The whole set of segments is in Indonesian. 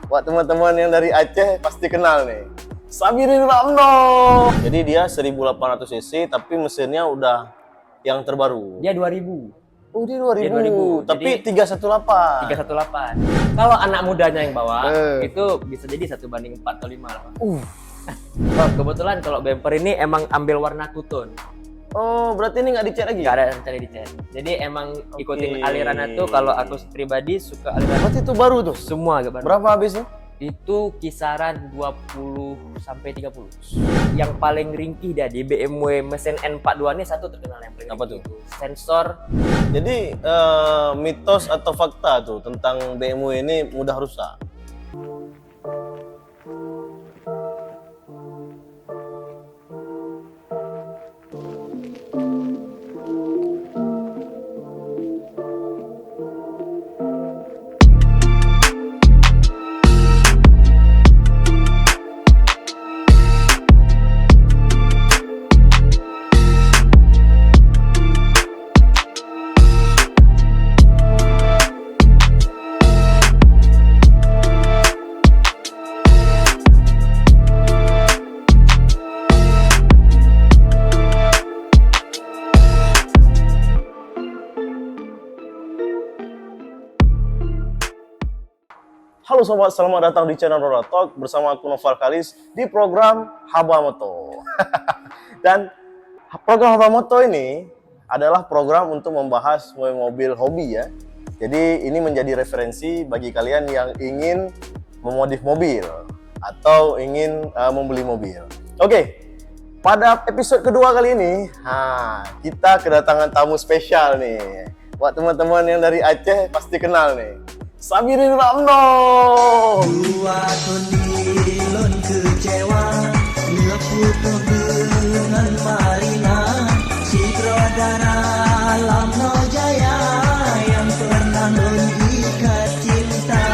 Buat teman-teman yang dari Aceh pasti kenal nih. Sabirin Ramno. Jadi dia 1800 cc tapi mesinnya udah yang terbaru. Dia 2000. Oh, dia Dia 2000. 2000. Tapi Jadi 318. 318. Kalau anak mudanya yang bawa, itu bisa jadi 1:4 atau 5 lah. Oh, kebetulan kalau bumper ini emang ambil warna two tone. Oh, berarti ini nggak dicat lagi? Nggak ada yang cari dicat. Jadi emang ikutin alirannya tuh. Kalau aku pribadi suka aliran Berarti itu baru tuh? semua agak baru. Berapa habisnya? Itu kisaran 20 sampai 30. Yang paling ringkih dia di BMW mesin N42 ini satu terkenal yang paling Apa ringkih tuh? itu sensor. Jadi mitos atau fakta tuh tentang BMW ini mudah rusak. Halo sobat, selamat datang di channel Roda Talk bersama aku Noval Kalis di program Haba Moto. Dan program Haba Moto ini adalah program untuk membahas mobil hobi ya. Jadi ini menjadi referensi bagi kalian yang ingin memodif mobil atau ingin membeli mobil. Oke, pada episode kedua kali ini, kita kedatangan tamu spesial nih. Buat teman-teman yang dari Aceh pasti kenal nih. Sabirin Ramno. Dua kondilon kecewa Leputuh dengan Marina Si Pradana Lamno Jaya Yang pernah mengikat cinta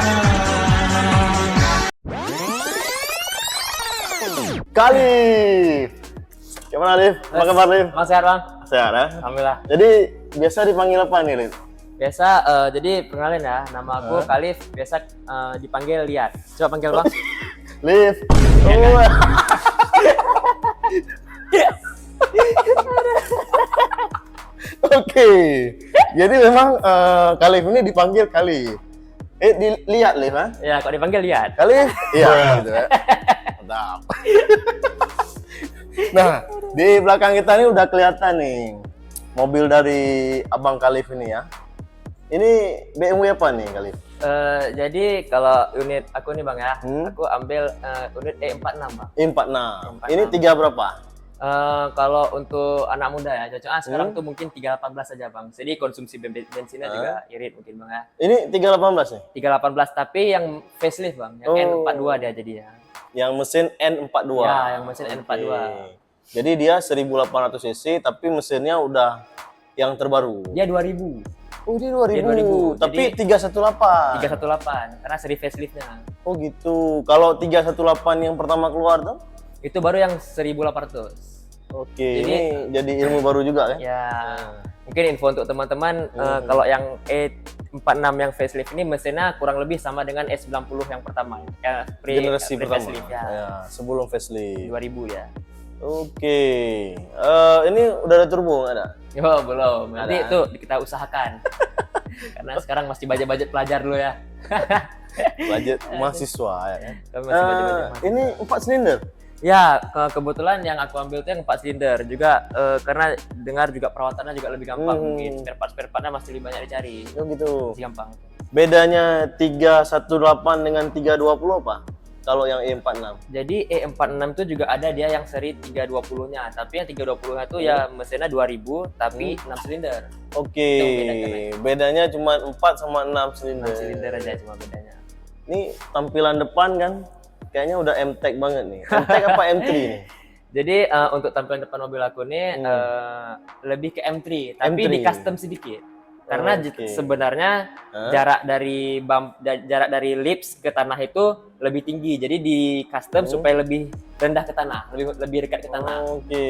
Kalif. Gimana Alif? Apa kabar Alif? Mas sehat bang? Sehat ya? Alhamdulillah. Jadi biasa dipanggil apa nih Alif? Biasa jadi perkenalin ya, nama aku Kalif, biasa dipanggil Liat. Coba panggil bang. Alif. Iya kan? Oh. Oke. Jadi memang Kalif ini dipanggil Kalif. Dilihat Alif, ha? Ya, kok dipanggil Liat. Kalif? Iya, gitu ya. Mantap. Nah, di belakang kita ini udah kelihatan nih mobil dari Abang Kalif ini ya. Ini BMW apa nih Kalif? Jadi kalau unit aku nih bang ya, aku ambil unit E46 bang. E46. Ini 3 berapa? Kalau untuk anak muda ya, cocoknya sekarang tuh mungkin 318 saja bang. Jadi konsumsi bensinnya juga irit mungkin bang ya. Ini 318 nih? 318 tapi yang facelift bang, yang N42 dia jadinya. Yang mesin N42. Ya, yang mesin N42. Jadi dia 1800 cc tapi mesinnya udah yang terbaru. Dia 2000. Oh, dia 2000. Dia 2000. Tapi Jadi 318. 318 karena seri faceliftnya. Oh gitu. Kalau 318 yang pertama keluar tuh? Itu baru yang 1800. Oke, Jadi, ini jadi ilmu baru juga kan? Ya, mungkin info untuk teman-teman, kalau yang E46 yang facelift ini mesinnya kurang lebih sama dengan E90 yang pertama. Generasi pertama. Facelift, ya. Ya, sebelum facelift. 2000 ya. Oke. Ini udah ada turbo nggak ada? Oh, belum. Nanti Ada. itu kita usahakan. Karena sekarang masih budget pelajar dulu ya. Budget mahasiswa ya kan? Kami masih budget Ini 4 silinder? Ya, kebetulan yang aku ambil itu yang 4 silinder juga karena dengar juga perawatannya juga lebih gampang mungkin. Spare partnya masih lebih banyak dicari. Oh gitu. Masih gampang. Bedanya 318 dengan 320 apa? Kalau yang E46? Jadi E46 itu juga ada dia yang seri 320-nya, tapi yang 320-nya itu ya mesinnya 2000 tapi 6 silinder. Oke. Itu bedanya. Bedanya cuma 4 sama 6 silinder. 6 silinder aja cuma bedanya. Ini tampilan depan kan kayaknya udah M-Tech banget nih. M-Tech apa M3 nih? Jadi untuk tampilan depan mobil aku nih lebih ke M3 tapi M3. di custom sedikit. Karena Oke. sebenarnya jarak dari lips ke tanah itu lebih tinggi. Jadi di custom supaya lebih rendah ke tanah, lebih dekat ke tanah. Oke,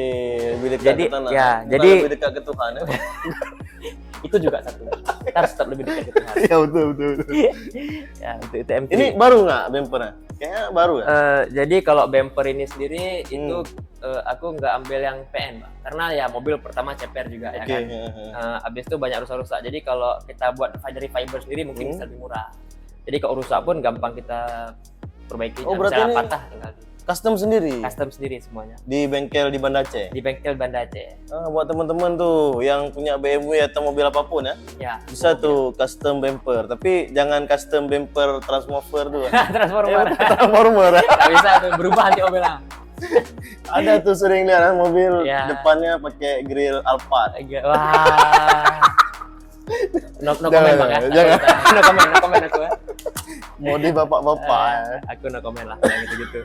lebih dekat Jadi, ke tanah. ya, Bukan jadi- lebih dekat ke Tuhan. Ya, Itu juga satu. Kita harus tetap lebih dekat ke Tuhan. ya betul. Ya, itu MT. Ini baru nggak bumpernya? Kayaknya baru ya. Jadi kalau bumper ini sendiri itu aku nggak ambil yang PN, Bang. Karena ya mobil pertama ceper juga ya Oke. kan. Abis itu banyak rusak-rusak. Jadi kalau kita buat dari fiber sendiri mungkin bisa lebih murah. Jadi kalau rusak pun gampang kita perbaiki. Oh, berarti Misalnya ini- patah tinggal Custom sendiri custom sendiri semuanya di bengkel di Banda Aceh. di bengkel Banda Aceh. Buat teman-teman tuh yang punya BMW atau mobil apapun ya, Ya. bisa tuh custom bumper. Tapi jangan custom bumper transmover tuh. Transformer. Transformer. Nggak bisa tuh berubah nanti mobilnya. Ada tuh sering lihat mobil Ya. depannya pakai grill Alphard. Wah. No Jangan, comment Bang ya. jangan. No comment aku ya. Mode bapak-bapak. ya. Aku no comment lah yang gitu-gitu.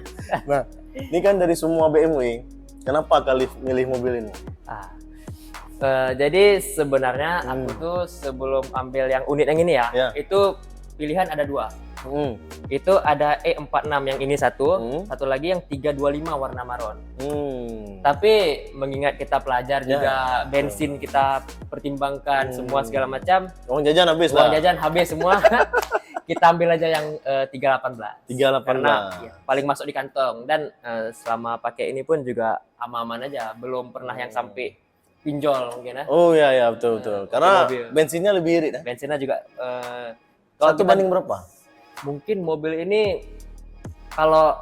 Nah, ini kan dari semua BMW, kenapa kali milih mobil ini? Jadi sebenarnya aku tuh sebelum ambil yang unit yang ini ya, Ya. itu pilihan ada dua. Hmm. Itu ada E46 yang ini satu Hmm. lagi yang 325 warna maron. Hmm. Tapi mengingat kita pelajar juga, bensin kita pertimbangkan semua segala macam, Uang jajan habis uang lah. jajan habis semua. Kita ambil aja yang 318. 318. Karena ya, paling masuk di kantong dan selama pakai ini pun juga aman-aman aja, belum pernah yang sampai pinjol mungkin ya. Oh iya ya betul. Karena mobil. bensinnya lebih irit ya. Bensinnya juga Satu banding berapa? mungkin mobil ini kalau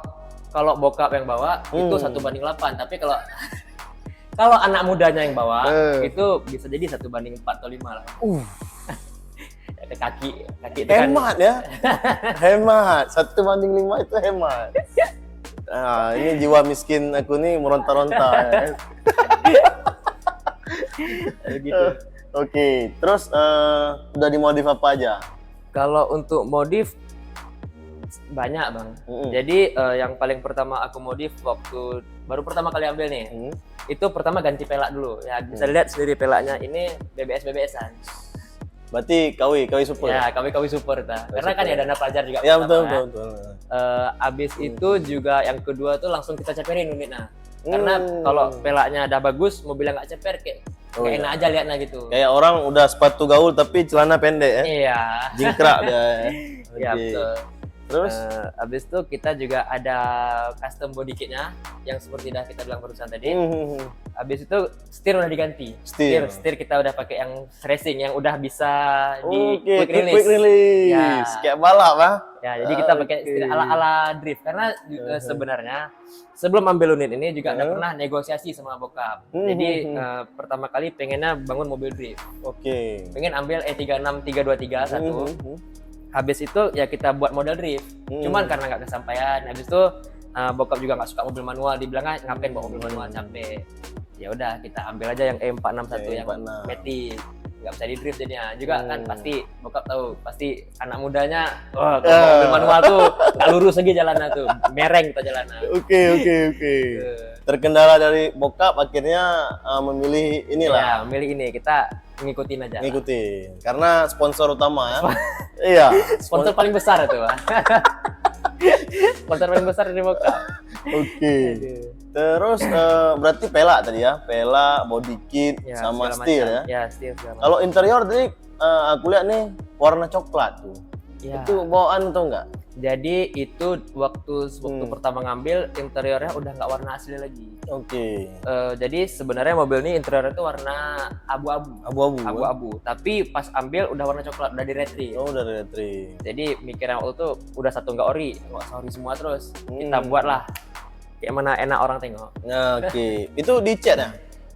bokap yang bawa itu 1:8, tapi kalau kalau anak mudanya yang bawa itu bisa jadi 1:4 atau 5 lah. Ya, kaki itu kan Hemat ya. Hemat. 1:5 itu hemat. Nah, ini jiwa miskin aku nih meronta-ronta. Ya. gitu. Oke, terus udah dimodif apa aja? Kalau untuk modif banyak Bang. Jadi yang paling pertama aku modif waktu baru pertama kali ambil nih. Itu pertama ganti pelak dulu. Ya bisa lihat sendiri pelaknya ini BBS-an. Berarti KW super. Ya, KW super ta. Karena kan ya dana pelajar juga. Ya pertama, betul. Abis itu juga yang kedua tuh langsung kita ceperin unitnya. Karena kalau pelaknya ada bagus, mobilnya nggak ceper kayak enak aja liatnya gitu. Kayak orang udah sepatu gaul tapi celana pendek ya. Iya. Jingkrak dia. Iya Oke. betul. Terus Abis itu kita juga ada custom body kitnya yang seperti dah kita bilang barusan tadi. Habis itu setir udah diganti. Setir. Setir kita udah pakai yang racing yang udah bisa di Oke, quick quick release. Ya. Kayak balap ah. Ya, jadi kita pakai setir ala-ala drift karena sebenarnya sebelum ambil unit ini juga udah pernah negosiasi sama bokap. Jadi pertama kali pengennya bangun mobil drift. Oke. Pengen ambil E36 323 satu. Habis itu ya kita buat model drift. Cuman karena nggak kesampaian. Habis itu bokap juga nggak suka mobil manual, dibilang ngapain bawa mobil manual capek. Ya udah kita ambil aja yang E461 yang E46. matic, nggak bisa di drift jadinya. Juga kan pasti bokap tahu, pasti anak mudanya wah kalau bawa mobil manual tuh nggak lurus lagi jalannya tuh, mereng kita jalannya. Oke. Terkendala dari bokap akhirnya memilih Ya, inilah. milih ini kita ngikutin aja. Ngikutin. Karena sponsor utama ya. Iya. Sponsor paling besar itu, Pak. Sponsor paling besar dari bokap. Oke. Terus berarti pelak tadi ya, pelak, body kit, Ya, sama segala setir macam. ya. Ya, setir segala macam. Kalau interior tadi aku lihat nih warna coklat tuh. Ya. Itu bawaan tuh enggak? Jadi itu waktu pertama ngambil interiornya udah nggak warna asli lagi. Oke. Jadi sebenarnya mobil ini interiornya itu warna abu-abu. Abu-abu. Abu-abu. Tapi pas ambil udah warna coklat, udah di retri. Oh, dari retri. Jadi mikirnya waktu itu udah satu nggak ori semua terus. Kita buatlah kayak mana enak orang tengok. Nah, oke. Itu dicat ya?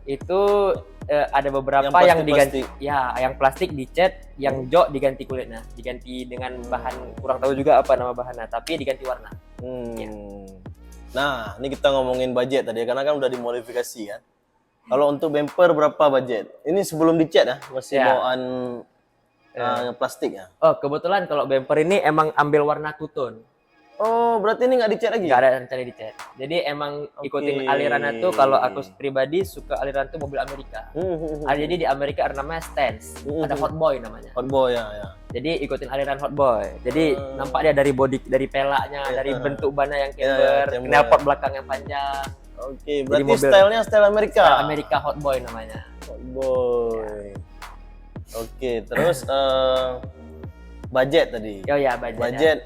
Itu ada beberapa Yang yang diganti, plastik-plastik. ya yang plastik dicat, yang jok diganti kulitnya, diganti dengan bahan kurang tahu juga apa nama bahannya, tapi diganti warna. Ya. Nah, ini kita ngomongin budget tadi karena kan udah dimodifikasi kan. Kalau untuk bumper berapa budget? Ini sebelum dicat ya, masih Ya. bawaan plastik ya. Oh kebetulan kalau bumper ini emang ambil warna two tone. Oh, berarti ini nggak dicek lagi? Nggak ada rencana dicek. Jadi emang ikutin alirannya tuh, kalau aku pribadi suka aliran tuh mobil Amerika. Jadi di Amerika ada namanya stance, ada Hot Boy namanya. Hot Boy ya. Jadi ikutin aliran Hot Boy. Jadi nampak dia dari body, dari pelaknya, dari bentuk bannya yang camber, camber. knalpot belakang yang panjang. Oke, berarti mobil- stylenya style Amerika. Style Amerika Hot Boy namanya. Hot Boy. Oke, terus budget tadi. Oh ya, budgetnya. Budget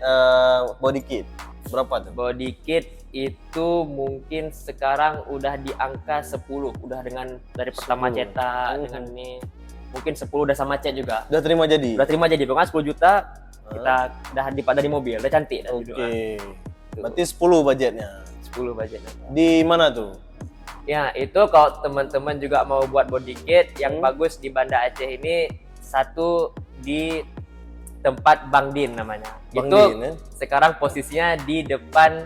body kit berapa tuh? Body kit itu mungkin sekarang udah di angka 10, udah dengan dari pertama 10. cetak dengan ini mungkin 10 udah sama cat juga. Udah terima jadi? Udah terima jadi, pokoknya 10 juta kita udah dari mobil, udah cantik dah Oke. duduk. Berarti 10 budgetnya. 10 budgetnya. Di mana tuh? Ya, itu kalau teman-teman juga mau buat body kit yang bagus di Banda Aceh ini, satu di tempat Bang Din namanya. Bang Itu Din, ya? sekarang posisinya di depan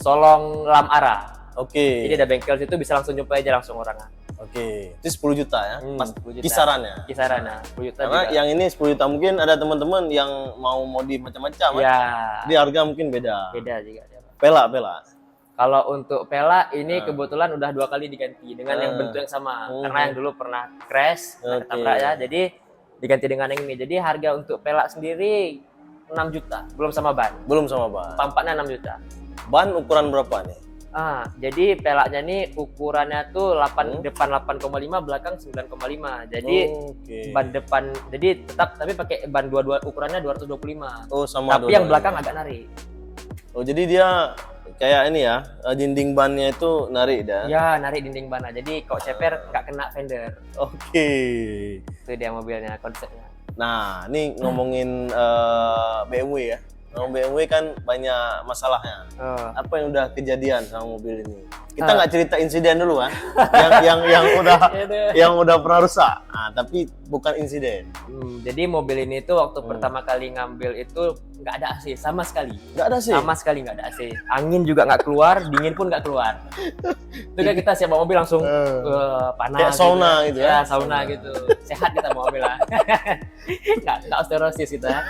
Solong Lam Ara. Oke. Jadi ada bengkel situ, bisa langsung jumpa aja langsung orangnya. Oke. Itu 10 juta ya? Pas 10 juta. kisarannya. Kisarannya 10 juta Karena juga. yang ini 10 juta, mungkin ada teman-teman yang mau modif macam-macam kan? Ya, Di harga mungkin beda. beda juga dia. Pela. Kalau untuk pela ini kebetulan udah 2 kali diganti dengan yang bentuk yang sama. Karena yang dulu pernah crash, pernah ketabrak ya. Jadi diganti dengan yang ini. Jadi harga untuk pela sendiri 6 juta, belum sama ban. Belum sama ban. Pampaknya 6 juta. Ban ukuran berapa nih? Jadi pelaknya nih ukurannya tuh 8 depan 8,5, belakang 9,5. Jadi Oke. ban depan, jadi tetap tapi pakai ban 22, ukurannya 225. Oh, sama Tapi yang dua-duanya. belakang agak narik. Oh, jadi dia kayak ini ya, dinding bannya itu narik dah. Ya, narik dinding ban. Jadi kalau ceper nggak kena fender. Oke. Itu dia mobilnya, konsepnya. Nah, ini ngomongin BMW ya. Ngomong BMW kan banyak masalahnya. Apa yang udah kejadian sama mobil ini? Kita nggak cerita insiden dulu kan? yang udah pernah rusak. Nah, tapi bukan insiden. Jadi mobil ini tuh waktu pertama kali ngambil itu nggak ada AC sama sekali. Nggak ada sih. Sama sekali nggak ada AC. Angin juga nggak keluar, dingin pun nggak keluar. Itu kan kita siap bawa mobil langsung panas. Kayak sauna gitu ya? Ya, sauna gitu. Sehat kita bawa mobil lah. Nggak osteoporosis kita.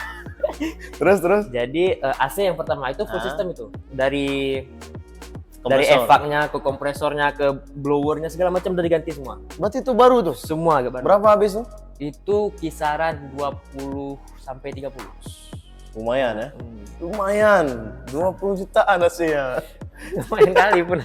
Terus. Jadi AC yang pertama itu full system itu. Dari Kompresor. evaknya ke kompresornya ke blowernya segala macam udah diganti semua. Berarti itu baru tuh. Semua agak baru. Berapa habis tuh? Itu kisaran 20 sampai 30. Lumayan ya. Lumayan. 20 jutaan AC-nya. Lumayan kali pun.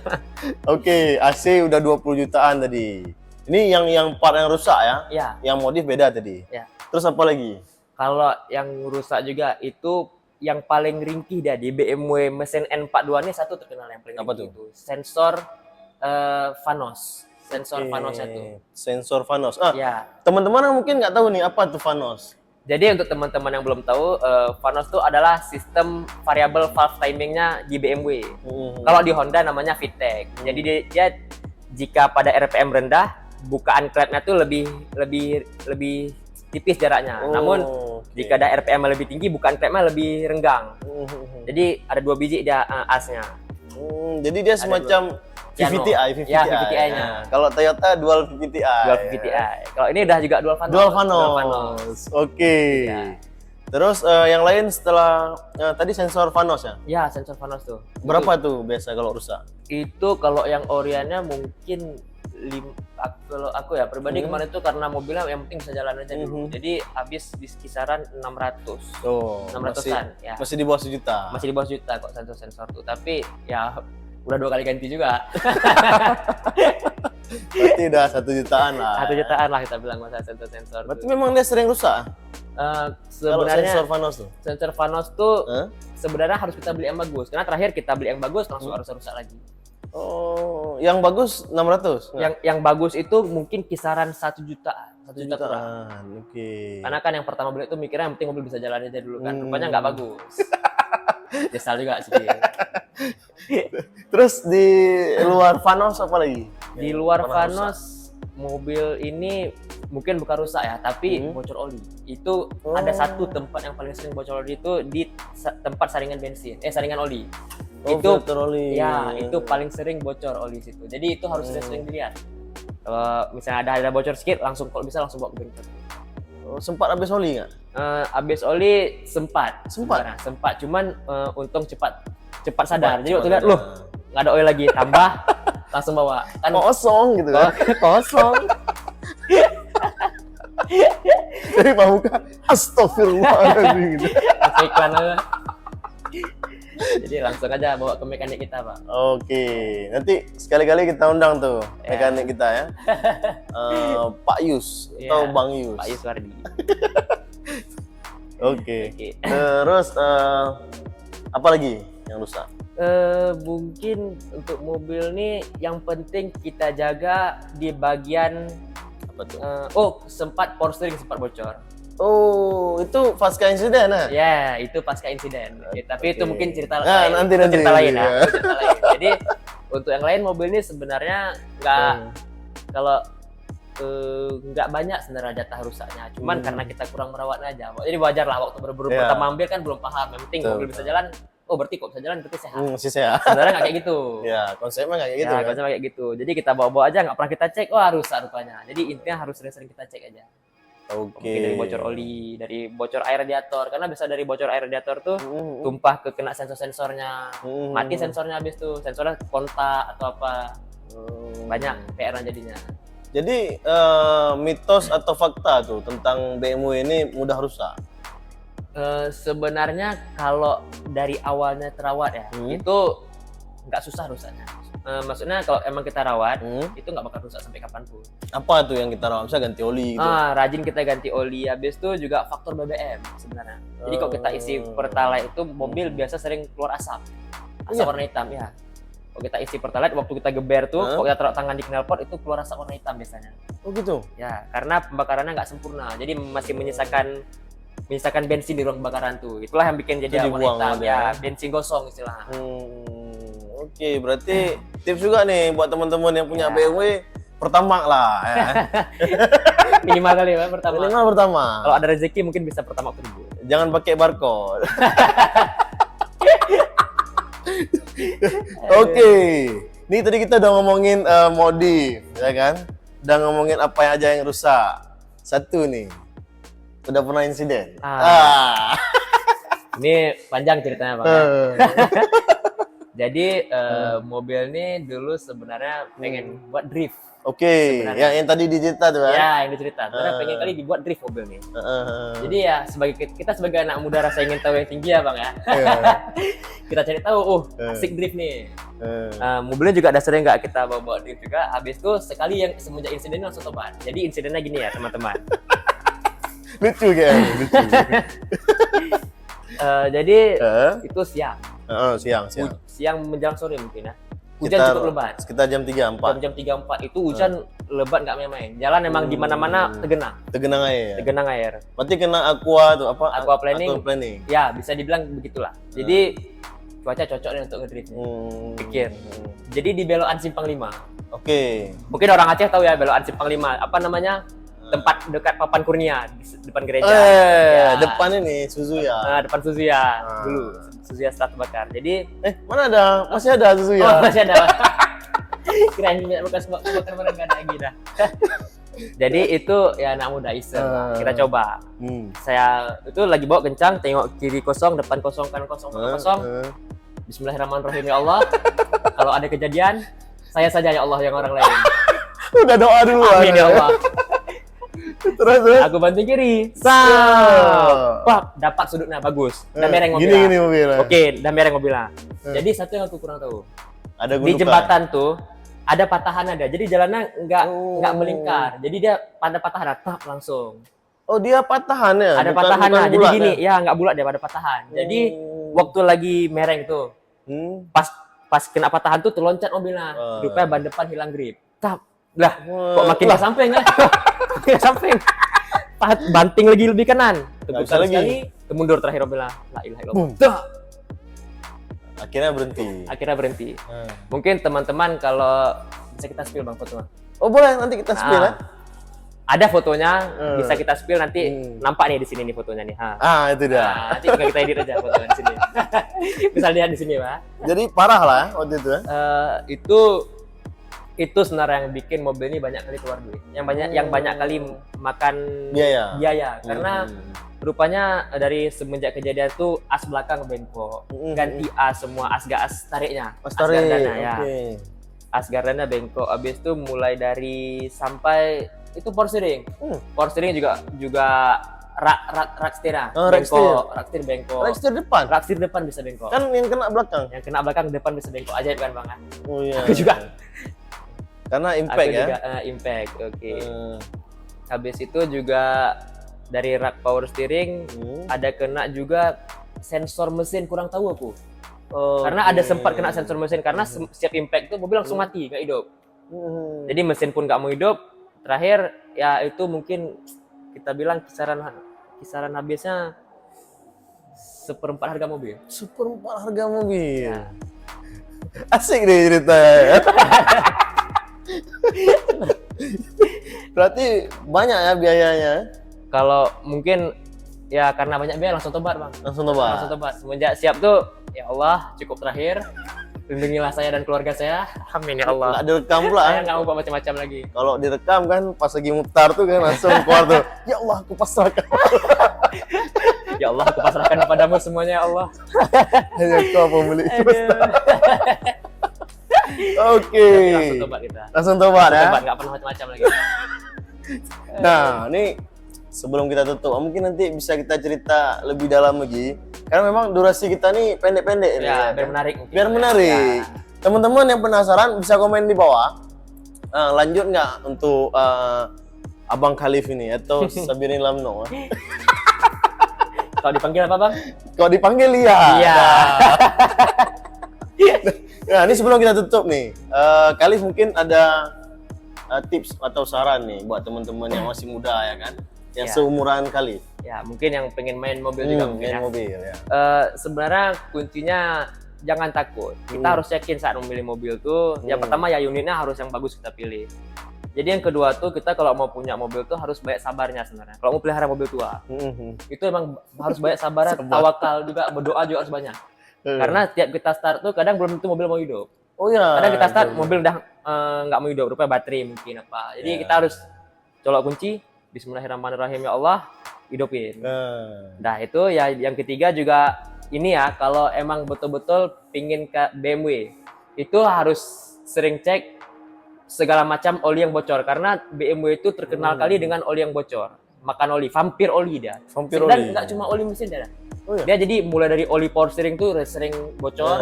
Oke, AC udah 20 jutaan tadi. Ini yang part yang rusak ya? Ya. Yang modif beda tadi. Ya. Terus apa lagi? Kalau yang rusak juga itu yang paling ringkih dia di BMW mesin N42 ini satu terkenal yang paling Apa ringkih tuh? itu. Sensor Vanos. Sensor Vanosnya tuh. Sensor Vanos. Ya. Teman-teman mungkin nggak tahu nih apa tuh Vanos. Jadi untuk teman-teman yang belum tahu, Vanos itu adalah sistem variable valve timingnya di BMW. Kalau di Honda namanya VTEC. Jadi dia jika pada RPM rendah, bukaan klepnya tuh lebih tipis jaraknya. Namun jika ada RPM lebih tinggi, bukaan klepnya lebih renggang. Jadi ada 2 biji dia asnya. Jadi dia semacam VVTi. Ya, VVTi-nya. Nah, kalau Toyota dual VVTi. Dual VVTi. Kalau ini udah juga dual Vanos. Dual Vanos. Oke. Ya. Terus yang lain setelah tadi sensor Vanos ya? Ya, sensor Vanos tuh. Berapa tuh biasa kalau rusak? Itu kalau yang oriannya mungkin kalau aku ya pribadi kemarin tuh karena mobilnya yang penting bisa jalan aja dulu. Jadi habis di kisaran 600. Oh, 600-an ya. Masih di bawah sejuta. Masih di bawah juta kok sensor tuh. Tapi ya udah 2 kali ganti juga. Berarti udah 1 jutaan lah. 1 jutaan lah kita bilang masalah sensor. Berarti memang dia sering rusak. Kalau Sebenarnya sensor Vanos tuh. sensor Vanos tuh sebenarnya harus kita beli yang bagus. Karena terakhir kita beli yang bagus langsung harus rusak lagi. Oh, yang bagus 600. Yang bagus itu mungkin kisaran 1 juta. 1 juta kurang. Oke. Karena kan yang pertama beli itu mikirnya yang penting mobil bisa jalan aja dulu kan. Rupanya nggak bagus. Nyesal juga sih. Terus di luar Vanos apa lagi? Di luar Vanos mobil ini mungkin bukan rusak ya, tapi bocor oli. Itu ada satu tempat yang paling sering bocor oli itu di tempat saringan bensin, saringan oli. Itu filter oli. Ya, itu paling sering bocor oli situ. Jadi itu harus sering dilihat. Kalau misalnya ada bocor sedikit langsung kalau bisa langsung bawa ke bengkel. Sempat habis oli nggak? Habis oli sempat. Sempat? Sebenarnya, sempat. Cuman untung cepat sadar. Jadi waktu Cepat lihat, loh, nggak ada oil lagi, tambah langsung bawa. Kan kosong gitu kan. kosong. Dari Pamuka, astagfirullahaladzim gitu. Langsung iklan aja. Jadi langsung aja bawa ke mekanik kita, Pak. Oke, nanti sekali-kali kita undang tuh mekanik kita ya. Pak Yus atau Ya, Bang Yus. Pak Yuswardi. Oke. Oke. Terus apa lagi yang rusak? Mungkin untuk mobil nih yang penting kita jaga di bagian Apa tuh? sempat power steering sempat bocor. Oh, itu pasca insiden ya? Ya, itu pasca insiden. Oke, tapi itu Oke. mungkin cerita Nah, lain. nanti, Itu cerita lain ya. ya. Itu cerita lain. Jadi untuk yang lain mobil ini sebenarnya kalau nggak banyak sebenarnya jatah rusaknya. Cuman karena kita kurang merawatnya aja. Jadi wajar lah waktu baru Iya. pertama ambil kan belum paham. Yang penting Betul, mobil bisa jalan. Oh berarti kok bisa jalan berarti sehat. Masih sehat. Sebenarnya nggak kayak gitu. Ya, konsepnya nggak kayak gitu Ya, kan? konsepnya kayak gitu. Jadi kita bawa-bawa aja nggak pernah kita cek. Wah rusak rupanya. Jadi intinya harus sering-sering kita cek aja. Oke. Mungkin dari bocor oli, dari bocor air radiator. Karena bisa dari bocor air radiator tuh Hmm. tumpah ke kena sensor-sensornya. Mati sensornya habis tuh. Sensornya kontak atau apa. Banyak PR jadinya. Jadi mitos atau fakta tuh tentang BMW ini mudah rusak. Sebenarnya kalau dari awalnya terawat ya, itu nggak susah rusaknya. Maksudnya kalau emang kita rawat, itu nggak bakal rusak sampai kapanpun. Apa tuh yang kita rawat? Misalnya ganti oli gitu. Rajin kita ganti oli, habis itu juga faktor BBM sebenarnya. Jadi kalau kita isi Pertalite itu mobil biasa sering keluar asap warna hitam ya. Kalau kita isi Pertalite waktu kita geber tuh, kalau kita taruh tangan di knalpot itu keluar asap warna hitam biasanya. Oh gitu. Ya, karena pembakarannya nggak sempurna. Jadi masih menyisakan bensin di ruang pembakaran tuh. Itulah yang bikin jadi Itu warna dibuang hitam aja. ya, bensin gosong istilahnya. Oke, berarti tips juga nih buat teman-teman yang punya Ya. BMW pertama lah ya. Minimal kali ya pertama. Minimal pertama. Kalau ada rezeki mungkin bisa pertama turbo. Jangan pakai barcode. Oke. Ini tadi kita udah ngomongin modif, ya kan? Udah ngomongin apa aja yang rusak. Satu nih. Udah pernah insiden? Ini panjang ceritanya Bang. Jadi mobil ini dulu sebenarnya pengen buat drift. Oke, Sebenarnya. yang tadi dicerita tuh kan? Ya, yang dicerita. Sebenarnya pengen kali dibuat drift mobil nih. Jadi ya kita sebagai anak muda rasa ingin tahu yang tinggi ya Bang ya. Kita cari tahu, asik drift nih. Mobilnya juga ada sering nggak kita bawa drift juga. Habis itu sekali yang semenjak insiden ini langsung tobat. Jadi insidennya gini ya teman-teman. Lucu kayaknya, lucu. Jadi itu siang. Siang. Menjelang sore mungkin ya. Hujan cukup lebat. Sekitar jam 3, 4. Jam 3-4 itu hujan lebat nggak main-main. Jalan emang di mana-mana tergenang. Tergenang air. Tergenang air. Berarti kena aqua tuh apa? Aquaplaning. Aquaplaning. Ya, bisa dibilang begitulah. Jadi cuaca cocok nih untuk ngedrift. Pikir. Jadi di belokan Simpang 5. Oke. Mungkin orang Aceh tahu ya belokan Simpang 5. Apa namanya? Tempat dekat Papan Kurnia di depan gereja. Ya. Depan ini Suzuya. Nah, depan Suzuya dulu. Suzuya Start Bakar. Jadi Mana ada? Masih ada Suzuya. oh, masih ada. Kirain bekas bakar barang nggak ada lagi dah. Jadi itu ya anak muda iseng. Kita coba. Saya itu lagi bawa kencang, tengok kiri kosong, depan kosong, kanan kosong, tengah kosong. Bismillahirrahmanirrahim ya Allah. Kalau ada kejadian, saya saja ya Allah yang orang lain. Udah doa dulu. Amin ya Allah. Terus. Aku banting kiri. Pak, dapat sudutnya bagus. Dan mereng mobilnya. Gini mobilnya. Oke, dan mereng mobilnya. Jadi satu yang aku kurang tahu. Ada Di jembatan tuh ada patahan ada. Jadi jalannya nggak melingkar. Jadi dia pada patahan tap langsung. Oh, dia patahannya. Ada patahannya. Jadi gini, ya nggak bulat dia pada patahan. Jadi waktu lagi mereng tuh, pas kena patahan tuh terloncat mobilnya. Rupanya ban depan hilang grip. Tap. Lah, kok makin ke samping kan? Makin ke samping. Banting lagi lebih kanan. Tegukan sekali, kemundur terakhir mobilnya. La ilaha illallah. Akhirnya berhenti. Mungkin teman-teman kalau bisa kita spill Bang fotonya. Oh, boleh nanti kita spill ya. Ada fotonya, bisa kita spill nanti nampak nih di sini nih fotonya nih. Itu dah. Nanti tinggal kita edit aja fotonya di sini. Bisa lihat di sini, Pak. Jadi parah lah waktu itu ya. Itu sebenarnya yang bikin mobil ini banyak kali keluar duit. Yang banyak kali makan Biaya. Karena rupanya dari semenjak kejadian tuh as belakang bengkok, ganti as semua, as tariknya, Mas tarik. gardana ya, Oke. as gardana bengkok. Abis itu mulai dari sampai itu power steering, power steering juga rak steering, Oh, rak rak steer bengkok, Rak setir depan. rak steer depan bisa bengkok, Kan yang kena belakang. yang kena belakang depan bisa bengkok, ajaib kan bang? Oh iya. Aku juga. Karena impact Aku ya. juga impact, oke. Eh, Habis itu juga dari rak power steering ada kena juga sensor mesin, kurang tahu aku. Karena ada sempat kena sensor mesin karena setiap impact tuh mobil langsung mati, nggak hidup. Jadi mesin pun nggak mau hidup. Terakhir ya itu mungkin kita bilang kisaran habisnya 1/4 harga mobil. 1/4 harga mobil. Ya. Asik deh ceritanya. Berarti banyak ya biayanya. Kalau mungkin ya karena banyak biaya langsung tobat bang. Langsung tobat. Langsung tobat. Semenjak siap tuh ya Allah cukup terakhir. Lindungilah saya dan keluarga saya. Amin ya Allah. Nggak direkam pula. Saya nggak mau buat macam-macam lagi. Kalau direkam kan pas lagi mutar tuh kan langsung keluar tuh. Ya Allah, aku pasrahkan. Ya Allah, aku pasrahkan kepadamu semuanya ya Allah. Hanya kau pemilik Aduh. semesta. Oke. Langsung tobat kita. Langsung tobat ya. Tobat, nggak pernah macam-macam lagi. Nah, ini sebelum kita tutup, mungkin nanti bisa kita cerita lebih dalam lagi. Karena memang durasi kita nih pendek-pendek ini, Ya, ya biar kan? menarik. mungkin. Biar menarik. Ya. Teman-teman yang penasaran bisa komen di bawah. Lanjut nggak untuk Abang Khalif ini atau Sabirin Lamno? Kalau dipanggil apa bang? Kalau dipanggil Lia. Iya. Nah, ini sebelum kita tutup nih, Khalif mungkin ada tips atau saran nih buat teman-teman yang masih muda ya kan, yang Ya. seumuran Khalif. Ya, mungkin yang pengen main mobil juga mungkin main ya. mobil ya. Sebenarnya kuncinya jangan takut. Kita harus yakin saat memilih mobil tuh. Yang pertama ya unitnya harus yang bagus kita pilih. Jadi yang kedua tuh kita kalau mau punya mobil tuh harus banyak sabarnya sebenarnya. Kalau mau pelihara mobil tua, itu emang harus banyak sabarnya, tawakal juga, berdoa juga harus banyak. Karena tiap kita start tuh kadang belum tentu mobil mau hidup. Oh ya. Kadang kita start mobil udah nggak mau hidup, rupanya baterai mungkin apa. Jadi kita harus colok kunci, Bismillahirrahmanirrahim ya Allah, hidupin. Nah itu ya yang ketiga juga ini ya, kalau emang betul-betul pingin ke BMW itu harus sering cek segala macam oli yang bocor, karena BMW itu terkenal kali dengan oli yang bocor, makan oli, vampir oli dia. Vampir Dan oli. nggak cuma oli mesin dia. Oh, iya? Dia jadi mulai dari oli power steering tuh sering bocor,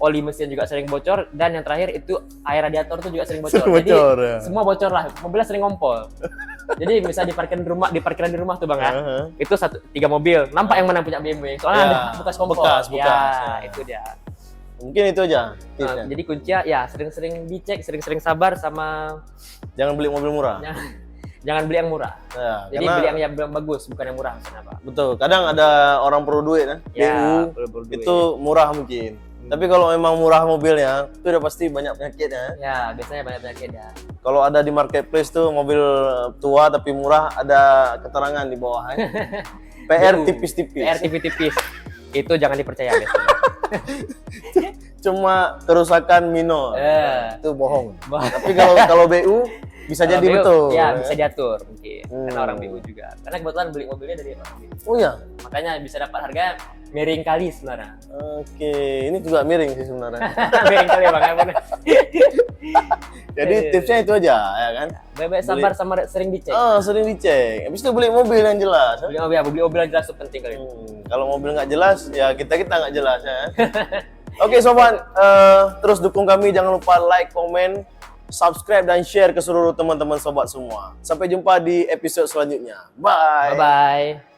oli mesin juga sering bocor, dan yang terakhir itu air radiator tuh juga sering bocor. Sering Jadi bocor, ya. semua bocor lah, mobilnya sering ngompol. Jadi bisa di parkiran di rumah tuh bang ya. Itu 3 mobil, nampak yang mana punya BMW. Soalnya Ya, ada bekas kompor. bekas. Ya, Ya. itu dia. Mungkin itu aja. Nah, tipsnya. jadi kuncinya ya sering-sering dicek, sering-sering sabar, sama Jangan beli mobil murah. jangan beli yang murah. Ya, Jadi beli yang bagus, bukan yang murah misalnya Pak. betul. Kadang ada orang perlu duit kan. Ya, BU perlu duit. itu murah mungkin. Tapi kalau memang murah mobilnya, itu udah pasti banyak penyakitnya. Ya, biasanya banyak penyakit ya. Kalau ada di marketplace tuh mobil tua tapi murah, ada keterangan di bawah ya. PR tipis-tipis. PR tipis-tipis. Itu jangan dipercaya biasanya. Cuma kerusakan minor. Itu bohong. Bohong. Tapi kalau BU bisa Kalau jadi BU, betul. Ya, bisa diatur mungkin. Karena orang BU juga. Karena kebetulan beli mobilnya dari orang BU. Oh ya. Makanya bisa dapat harga miring kali sebenarnya. Oke, ini juga miring sih sebenarnya. Miring kali bang. Jadi tipsnya itu aja ya kan. Baik-baik sabar sama sering dicek. Sering dicek. Habis itu beli mobil yang jelas. Beli mobil yang jelas itu penting kali. Kalau mobil nggak jelas, ya kita nggak jelas ya. Oke sobat, terus dukung kami, jangan lupa like, komen, subscribe dan share ke seluruh teman-teman sobat semua. Sampai jumpa di episode selanjutnya. Bye. Bye-bye.